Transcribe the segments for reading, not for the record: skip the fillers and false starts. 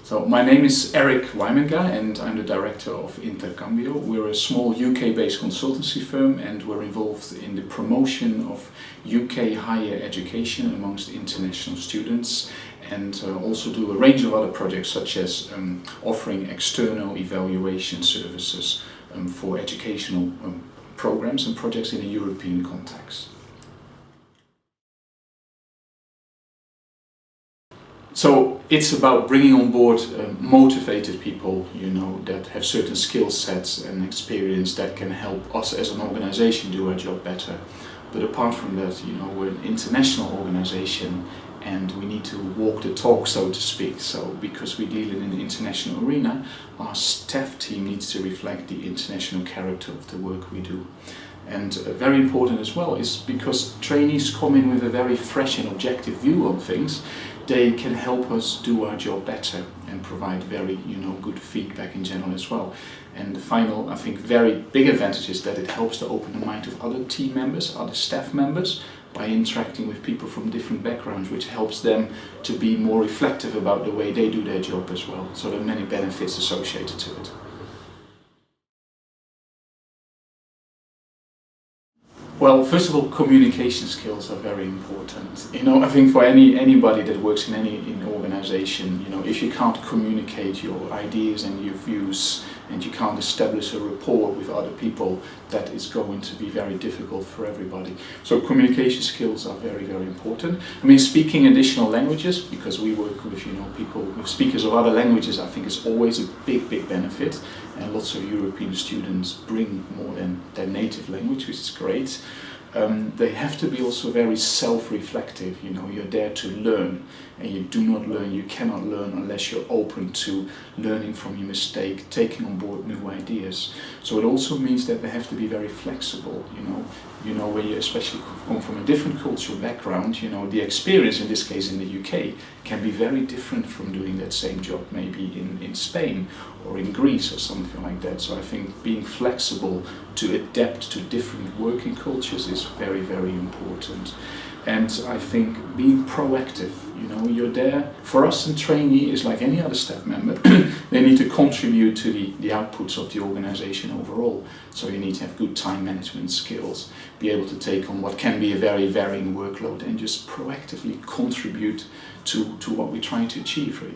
So my name is Eric Weimenga and I'm the director of Intercultural. We're a small UK-based consultancy firm and we're involved in the promotion of UK higher education amongst international students, and also do a range of other projects such as offering external evaluation services for educational programs and projects in a European context. So it's about bringing on board motivated people, that have certain skill sets and experience that can help us as an organization do our job better. But apart from that, we're an international organization and we need to walk the talk, so to speak. So because we deal in an international arena, our staff team needs to reflect the international character of the work we do. And very important as well is because trainees come in with a very fresh and objective view on things, they can help us do our job better and provide very, good feedback in general as well. And the final, I think, very big advantage is that it helps to open the mind of other team members, other staff members, by interacting with people from different backgrounds, which helps them to be more reflective about the way they do their job as well. So there are many benefits associated to it. Well, first of all, communication skills are very important. I think for anybody that works in any organization, if you can't communicate your ideas and your views and you can't establish a rapport with other people, that is going to be very difficult for everybody. So communication skills are very, very important. Speaking additional languages, because we work with people, with speakers of other languages, I think is always a big, big benefit. And lots of European students bring more than their native language, which is great. They have to be also very self-reflective. You're there to learn, and you do not learn, you cannot learn unless you're open to learning from your mistake, taking on board new ideas. So it also means that they have to be very flexible. Where you especially come from a different cultural background, the experience in this case in the UK can be very different from doing that same job maybe in Spain or in Greece or something like that. So I think being flexible to adapt to different working cultures is very, very important. And I think being proactive, you're there. For us, a trainee is like any other staff member. They need to contribute to the outputs of the organization overall. So you need to have good time management skills, be able to take on what can be a very varying workload and just proactively contribute to what we're trying to achieve, really.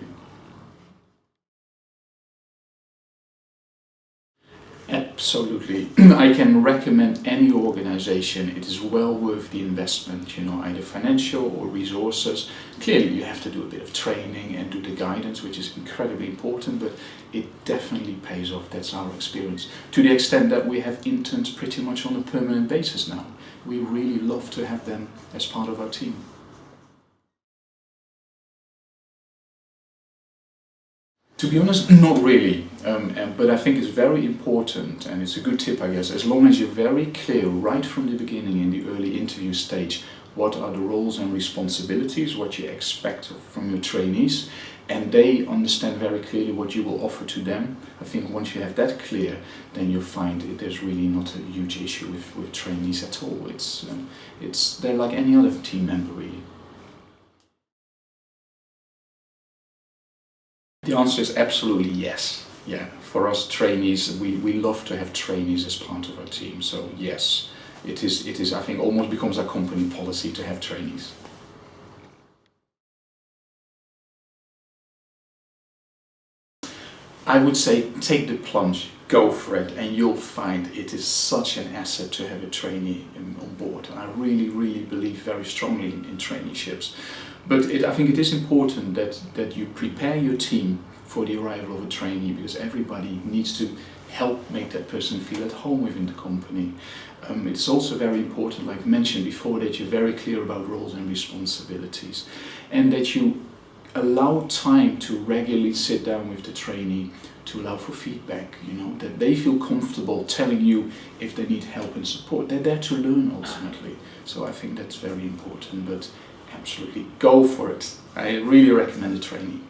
Absolutely. I can recommend any organization. It is well worth the investment, either financial or resources. Clearly you have to do a bit of training and do the guidance, which is incredibly important, but it definitely pays off. That's our experience. To the extent that we have interns pretty much on a permanent basis now. We really love to have them as part of our team. To be honest, not really, but I think it's very important, and it's a good tip, I guess, as long as you're very clear right from the beginning in the early interview stage, what are the roles and responsibilities, what you expect from your trainees, and they understand very clearly what you will offer to them. I think once you have that clear, then you'll find there's really not a huge issue with trainees at all. They're like any other team member, really. The answer is absolutely yes. Yeah, for us trainees, we love to have trainees as part of our team. So yes, it is. I think almost becomes our company policy to have trainees. I would say take the plunge, go for it, and you'll find it is such an asset to have a trainee on board. I really, really believe very strongly in traineeships. But I think it is important that you prepare your team for the arrival of a trainee, because everybody needs to help make that person feel at home within the company. It's also very important, like mentioned before, that you're very clear about roles and responsibilities, and that you allow time to regularly sit down with the trainee to allow for feedback, that they feel comfortable telling you if they need help and support. They're there to learn ultimately. So I think that's very important, but absolutely go for it. I really recommend a trainee.